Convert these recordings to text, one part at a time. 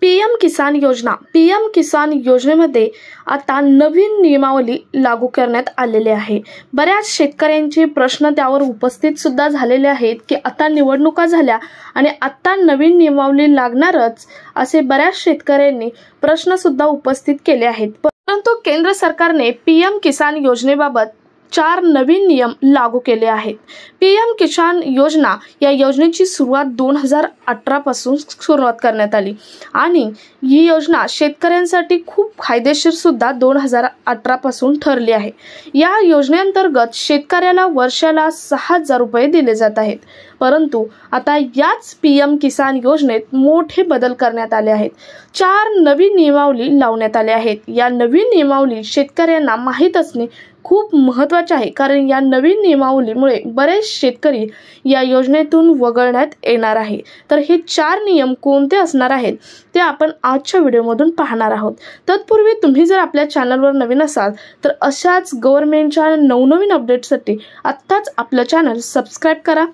PM किसान योजना योजनेमध्ये आता नवीन नियमावली लागू करण्यात आलेली आहे। बऱ्याच शेतकऱ्यांचे प्रश्न त्यावर उपस्थित सुद्धा झालेले आहेत की आता निवडणुका झाल्या आणि आता नवीन नियमावली लागणारच असे बऱ्याच शेतकऱ्यांनी प्रश्न सुद्धा उपस्थित केले आहेत। परंतु केंद्र सरकारने पीएम किसान योजनेबाबत 4 नवीन नियम लागू केले आहेत। पीएम किसान योजना या योजनेची सुरुवात 2018 पासून सुरुवात करण्यात आली आणि ही योजना शेतकऱ्यांसाठी खूप फायदेशीर सुद्धा 2018 पासून ठरली आहे। या योजनेअंतर्गत शेतकऱ्याला वर्षाला 6000 रुपये दिले जात आहेत। परंतु आता याच पीएम किसान योजनेत मोठे बदल करण्यात आले आहेत। 4 नवीन नियमावली लावण्यात आल्या आहेत। या नवीन नियमावली शेतकऱ्यांना माहीत असणे खूप महत्त्वाचे आहे, कारण या नवीन नियमावलीमुळे बरेच शेतकरी या योजनेतून वगळण्यात येणार आहे। तर हे 4 नियम कोणते असणार आहेत ते आपण आजच्या व्हिडिओमधून पाहणार आहोत। तत्पूर्वी तुम्ही जर आपल्या चॅनलवर नवीन असाल तर अशाच गव्हर्नमेंटच्या नवनवीन अपडेट्ससाठी आत्ताच आपलं चॅनल सबस्क्राइब करा,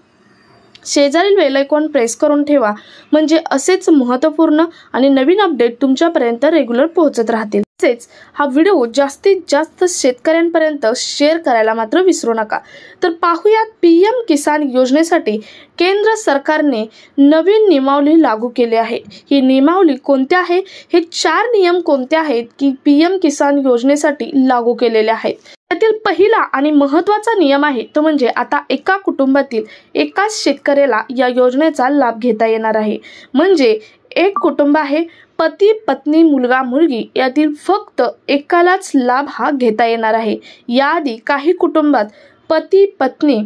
शेजारील बेल आयकॉन प्रेस करून ठेवा, म्हणजे असेच महत्त्वपूर्ण आणि नवीन अपडेट तुमच्यापर्यंत रेग्युलर पोहोचत राहतील। तसेच हा व्हिडिओ जास्तीत जास्त शेतकऱ्यांपर्यंत शेअर करायला मात्र विसरू नका। तर पाहूयात पीएम किसान योजनेसाठी केंद्र सरकारने नवीन नियमावली लागू केली आहे। ही नियमावली कोणत्या आहे, हे 4 नियम कोणते आहेत की पीएम किसान योजनेसाठी लागू केलेले आहेत। त्यातील पहिला आणि महत्त्वाचा नियम आहे तो म्हणजे आता एका कुटुंबातील एकाच शेतकऱ्याला या योजनेचा लाभ घेता येणार आहे। म्हणजे एक कुटुंब आहे, पती पत्नी मुलगा मुलगी यातील फक्त एकालाच लाभ हा घेता येणार आहे। याआधी काही कुटुंबात पती पत्नी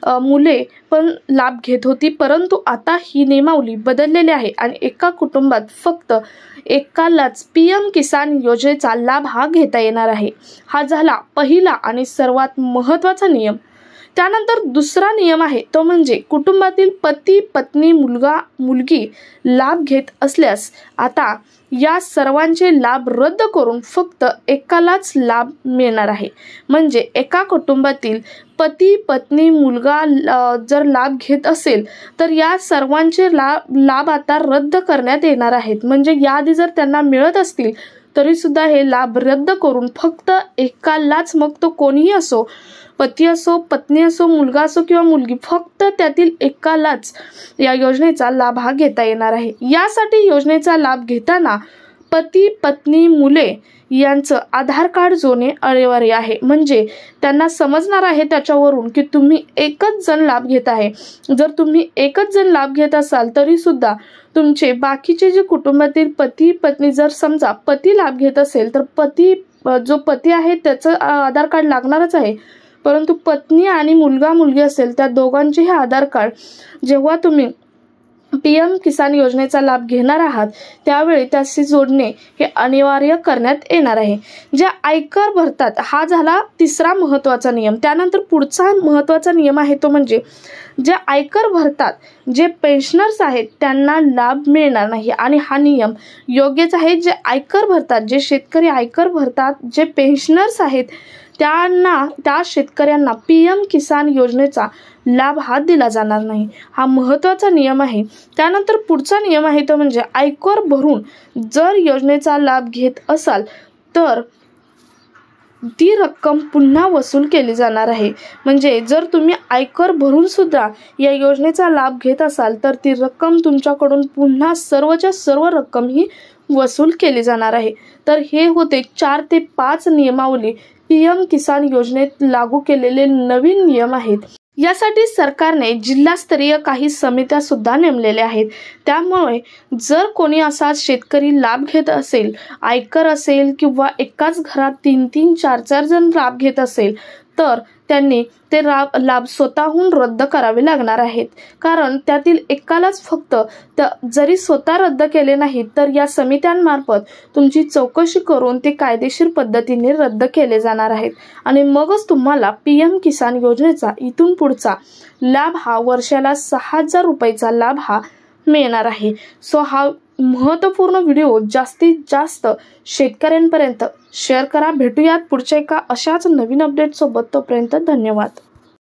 मुले पण लाभ घेत होती, परंतु आता ही नियमावली बदललेली आहे आणि एका कुटुंबात फक्त एकालाच पीएम किसान योजनेचा लाभ हा घेता येणार आहे। हा झाला पहिला आणि सर्वात महत्त्वाचा नियम। त्यानंतर दुसरा नियम आहे तो म्हणजे कुटुंबातील पती पत्नी मुलगा मुलगी लाभ घेत असल्यास आता या सर्वांचे लाभ रद्द करून फक्त एकालाच लाभ मिळणार आहे। म्हणजे एका कुटुंबातील पती पत्नी मुलगा जर लाभ घेत असेल तर या सर्वांचे लाभ आता रद्द करण्यात येणार आहेत। म्हणजे याआधी जर त्यांना मिळत असतील तरी सुद्धा हे लाभ रद्द करून फक्त एकालाच, मग तो कोणीही असो, पती असो पत्नी असो मुलगा असो किंवा मुलगी, फक्त त्यातील एकालाच या योजनेचा लाभ हा घेता येणार आहे। यासाठी योजनेचा लाभ घेताना पती पत्नी मुले यांचं आधार कार्ड जोडणे अनिवार्य आहे। म्हणजे त्यांना समजणार आहे त्याच्यावरून की तुम्ही एकच जण लाभ घेत आहे। जर तुम्ही एकच जण लाभ घेत असाल तरी सुद्धा तुमचे बाकीचे जे कुटुंबातील पती पत्नी, जर समजा पती लाभ घेत असेल तर जो पती आहे त्याचं आधार कार्ड लागणारच आहे, परंतु पत्नी आणि मुलगा मुलगी असेल त्या दोघांचे हे आधार कार्ड जेव्हा तुम्ही पीएम किसान योजनेचा लाभ घेणार आहात त्यावेळी त्याशी जोडणे हे अनिवार्य करण्यात येणार आहे। जे आयकर भरतात, हा झाला तिसरा महत्त्वाचा नियम। त्यानंतर पुढचा महत्त्वाचा नियम आहे तो म्हणजे जे आयकर भरतात, जे पेन्शनर्स आहेत त्यांना लाभ मिळणार नाही आणि हा नियम योग्यच आहे। जे आयकर भरतात, जे शेतकरी आयकर भरतात, जे पेन्शनर्स आहेत त्या शेतकऱ्यांना पीएम किसान योजनेचा लाभ हा दिला जाणार नाही। हा महत्त्वाचा नियम आहे। त्यानंतर पुढचा नियम आहे तो म्हणजे आयकर भरून जर योजनेचा लाभ घेत असाल तर ती रक्कम पुन्हा वसूल केली जाणार आहे। म्हणजे जर तुम्ही आयकर भरून सुद्धा या योजनेचा लाभ घेत असाल तर ती रक्कम तुमच्याकडून पुन्हा सर्वच्या सर्व रक्कम ही वसूल केली जाणार आहे। तर हे होते 4 ते 5 नियमावली पीएम किसान योजनेत लागू केलेले नवीन नियम आहेत। यासाठी सरकारने जिल्हास्तरीय काही समित्या सुद्धा नेमलेल्या आहेत। त्यामुळे जर कोणी असा शेतकरी लाभ घेत असेल, आयकर असेल किंवा एकाच घरात 3-3, 4-4 जण लाभ घेत असेल तर त्यांनी ते लाभ स्वतःहून रद्द करावे लागणार आहेत। कारण त्यातील एकालाच फक्त जरी स्वतः रद्द केले नाही तर या समित्यांमार्फत तुमची चौकशी करून ते कायदेशीर पद्धतीने रद्द केले जाणार आहेत आणि मगच तुम्हाला पीएम किसान योजनेचा इथून पुढचा लाभ हा वर्षाला 6000 रुपयाचा लाभ हा मिळणार आहे। सो हा महत्त्वपूर्ण व्हिडिओ जास्तीत जास्त शेतकऱ्यांपर्यंत शेअर करा। भेटूयात पुढच्या एका अशाच नवीन अपडेट सोबत। तोपर्यंत धन्यवाद।